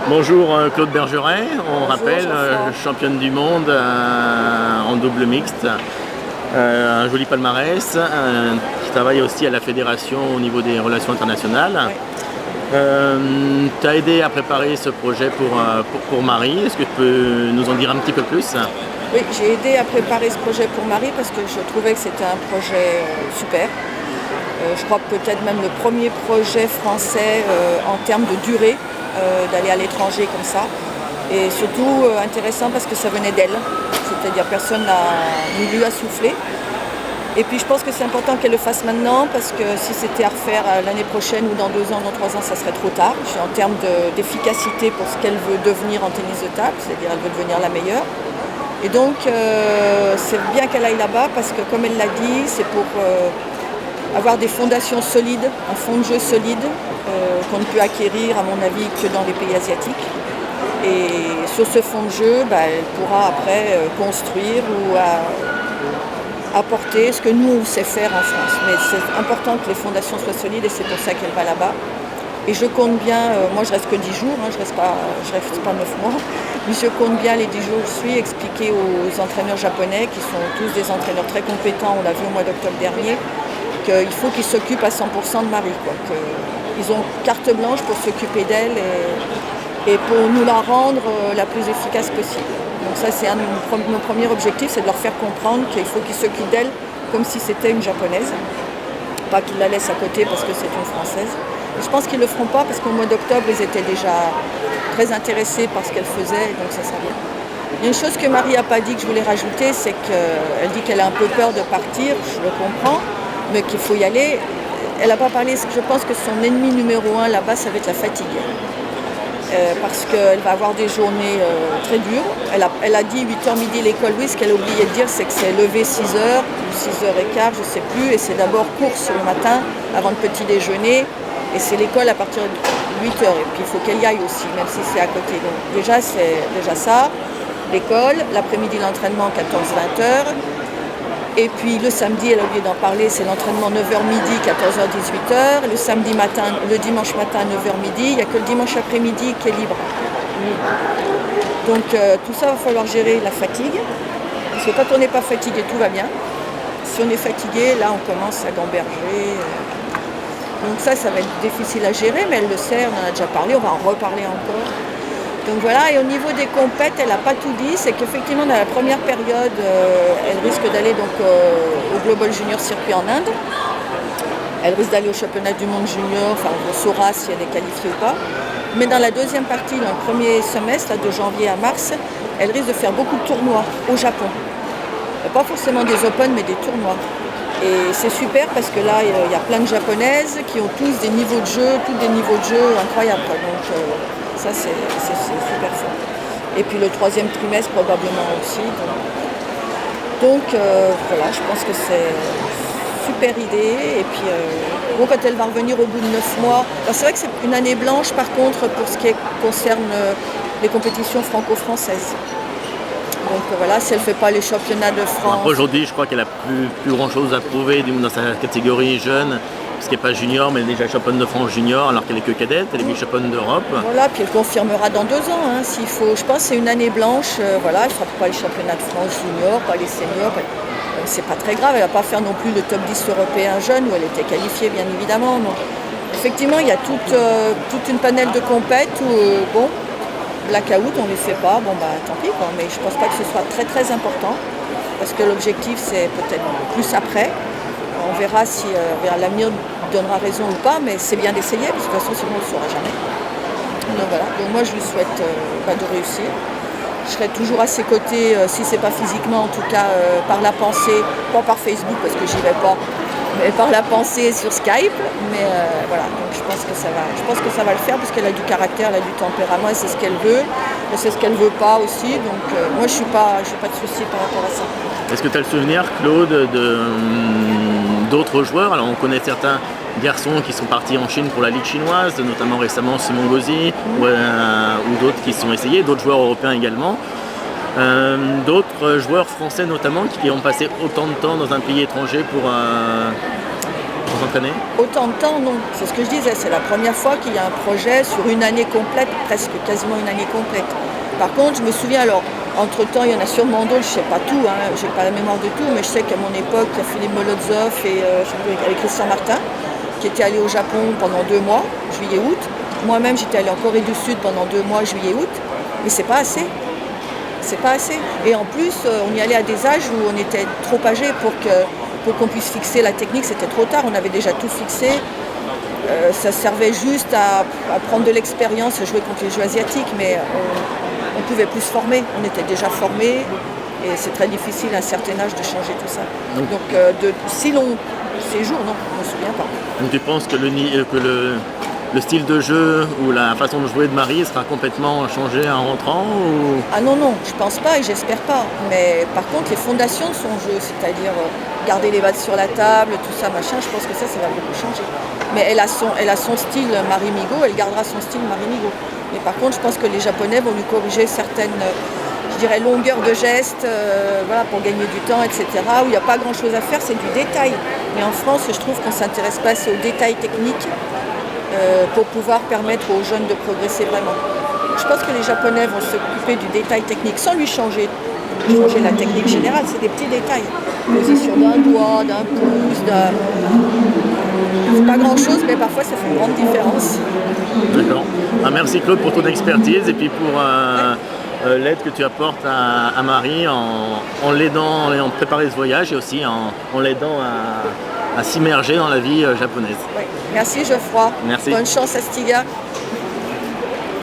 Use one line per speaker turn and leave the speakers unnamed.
Bonjour Claude Bergeret, on
Bonjour,
rappelle
Jean-François.
championne du monde en double mixte, un joli palmarès, qui travaille aussi à la fédération au niveau des relations internationales.
Oui.
Tu as aidé à préparer ce projet pour Marie, est-ce que tu peux nous en dire un petit peu plus?
Oui, j'ai aidé à préparer ce projet pour Marie parce que je trouvais que c'était un projet super. Je crois peut-être même le premier projet français en termes de durée d'aller à l'étranger comme ça. Et surtout intéressant parce que ça venait d'elle, c'est-à-dire personne n'a ni lui à souffler. Et puis je pense que c'est important qu'elle le fasse maintenant parce que si c'était à refaire l'année prochaine ou dans 2 ans, dans 3 ans, ça serait trop tard. En termes d'efficacité pour ce qu'elle veut devenir en tennis de table, c'est-à-dire elle veut devenir la meilleure. Et donc c'est bien qu'elle aille là-bas parce que comme elle l'a dit, c'est pour avoir des fondations solides, un fond de jeu solide qu'on ne peut acquérir à mon avis que dans les pays asiatiques. Et sur ce fond de jeu, elle pourra après construire ou apporter ce que nous on sait faire en France. Mais c'est important que les fondations soient solides et c'est pour ça qu'elle va là-bas. Et je compte bien, moi je reste que 10 jours, je reste pas 9 mois, mais je compte bien les 10 jours où je suis expliquer aux entraîneurs japonais, qui sont tous des entraîneurs très compétents, on l'a vu au mois d'octobre dernier, qu'il faut qu'ils s'occupent à 100% de Marie, qu'ils ont carte blanche pour s'occuper d'elle et pour nous la rendre la plus efficace possible. Donc ça c'est un de nos premiers objectifs, c'est de leur faire comprendre qu'il faut qu'ils s'occupent d'elle comme si c'était une japonaise, pas qu'ils la laissent à côté parce que c'est une française. Et je pense qu'ils ne le feront pas parce qu'au mois d'octobre ils étaient déjà très intéressés par ce qu'elle faisait, donc ça sera bien. Il y a une chose que Marie n'a pas dit que je voulais rajouter, c'est qu'elle dit qu'elle a un peu peur de partir, je le comprends, mais qu'il faut y aller. Elle n'a pas parlé, je pense que son ennemi numéro 1 là-bas, ça va être la fatigue. Parce qu'elle va avoir des journées très dures. Elle a dit 8h midi l'école, oui, ce qu'elle a oublié de dire, c'est que c'est levé 6h ou 6h15, je ne sais plus, et c'est d'abord course le matin, avant le petit déjeuner, et c'est l'école à partir de 8h, et puis il faut qu'elle y aille aussi, même si c'est à côté. Donc déjà, c'est déjà ça, l'école, l'après-midi l'entraînement 14-20h, et puis le samedi, elle a oublié d'en parler, c'est l'entraînement 9h midi, 14h, 18h. Le samedi matin, le dimanche matin, 9h midi. Il n'y a que le dimanche après-midi qui est libre. Donc tout ça, va falloir gérer la fatigue. Parce que quand on n'est pas fatigué, tout va bien. Si on est fatigué, là, on commence à gamberger. Donc ça va être difficile à gérer, mais elle le sait, on en a déjà parlé, on va en reparler encore. Donc voilà, et au niveau des compètes, elle n'a pas tout dit, c'est qu'effectivement dans la première période, elle risque d'aller donc au Global Junior Circuit en Inde. Elle risque d'aller au championnat du monde junior, enfin on saura si elle est qualifiée ou pas. Mais dans la deuxième partie, dans le premier semestre, de janvier à mars, elle risque de faire beaucoup de tournois au Japon. Pas forcément des Open, mais des tournois. Et c'est super parce que là, il y a plein de japonaises qui ont tous des niveaux de jeu, incroyables. Donc ça, c'est super fort. Et puis le troisième trimestre, probablement aussi. Donc voilà, je pense que c'est une super idée. Et puis quand elle va revenir au bout de 9 mois, c'est vrai que c'est une année blanche par contre pour ce qui concerne les compétitions franco-françaises. Donc voilà, si elle ne fait pas les championnats de France.
Aujourd'hui, je crois qu'elle a plus grand chose à prouver dans sa catégorie jeune, parce qu'elle n'est pas junior, mais elle est déjà championne de France junior, alors qu'elle est que cadette, elle est vice-championne d'Europe.
Voilà, puis elle confirmera dans 2 ans, s'il faut. Je pense que c'est une année blanche, voilà, elle ne fera pas les championnats de France junior, pas les seniors. C'est pas très grave, elle ne va pas faire non plus le top 10 européen jeune, où elle était qualifiée, bien évidemment. Donc, effectivement, il y a toute une panel de compètes où, blackout, on ne les fait pas, tant pis, mais je ne pense pas que ce soit très très important, parce que l'objectif c'est peut-être plus après. On verra si l'avenir donnera raison ou pas, mais c'est bien d'essayer, parce que de toute façon sinon on ne le saura jamais. Donc voilà, donc moi je lui souhaite de réussir. Je serai toujours à ses côtés, si c'est pas physiquement, en tout cas par la pensée, pas par Facebook parce que j'y vais pas, mais par la pensée sur Skype. Mais voilà, donc je pense que ça va le faire parce qu'elle a du caractère, elle a du tempérament, et c'est ce qu'elle veut, et c'est ce qu'elle veut pas aussi. Donc moi je suis pas de souci par rapport à ça.
Est-ce que tu as le souvenir, Claude, d'autres joueurs? Alors on connaît certains garçons qui sont partis en Chine pour la Ligue chinoise, notamment récemment Simon Gauzy, ou d'autres qui se sont essayés, d'autres joueurs européens également. D'autres joueurs français notamment qui ont passé autant de temps dans un pays étranger pour s'entraîner?
Autant de temps, non. C'est ce que je disais, c'est la première fois qu'il y a un projet sur une année complète, presque quasiment une année complète. Par contre, je me souviens, alors, entre-temps, il y en a sûrement d'autres, je ne sais pas tout, je n'ai pas la mémoire de tout, mais je sais qu'à mon époque, il y a Philippe Molotov et avec Christian Martin, qui étaient allés au Japon pendant 2 mois, juillet-août. Moi-même, j'étais allée en Corée du Sud pendant 2 mois, juillet-août, mais c'est pas assez. C'est pas assez. Et en plus, on y allait à des âges où on était trop âgés pour qu'on puisse fixer la technique, c'était trop tard, on avait déjà tout fixé. Ça servait juste à prendre de l'expérience, à jouer contre les jeux asiatiques, mais on pouvait plus se former, on était déjà formés, et c'est très difficile à un certain âge de changer tout ça. Donc de si long séjour, non, je ne me souviens pas.
Donc tu penses que le style de jeu ou la façon de jouer de Marie sera complètement changée en rentrant ou...
Ah non, je pense pas et j'espère pas. Mais par contre, les fondations de son jeu, c'est-à-dire garder les balles sur la table, tout ça, machin, je pense que ça va beaucoup changer. Mais elle a son style Marie Migaud, elle gardera son style Marie Migaud. Mais par contre, je pense que les Japonais vont lui corriger certaines, je dirais, longueurs de gestes, voilà, pour gagner du temps, etc. Où il n'y a pas grand-chose à faire, c'est du détail. Mais en France, je trouve qu'on ne s'intéresse pas assez aux détails techniques pour pouvoir permettre aux jeunes de progresser vraiment. Je pense que les Japonais vont s'occuper du détail technique sans lui changer la technique générale. C'est des petits détails. Position d'un doigt, d'un pouce, c'est pas grand-chose, mais parfois ça fait une grande différence.
D'accord. Merci Claude pour ton expertise et puis pour l'aide que tu apportes à Marie en l'aidant et en préparer ce voyage et aussi en l'aidant à s'immerger dans la vie japonaise.
Oui. Merci Geoffroy.
Merci.
Bonne chance à Stiga.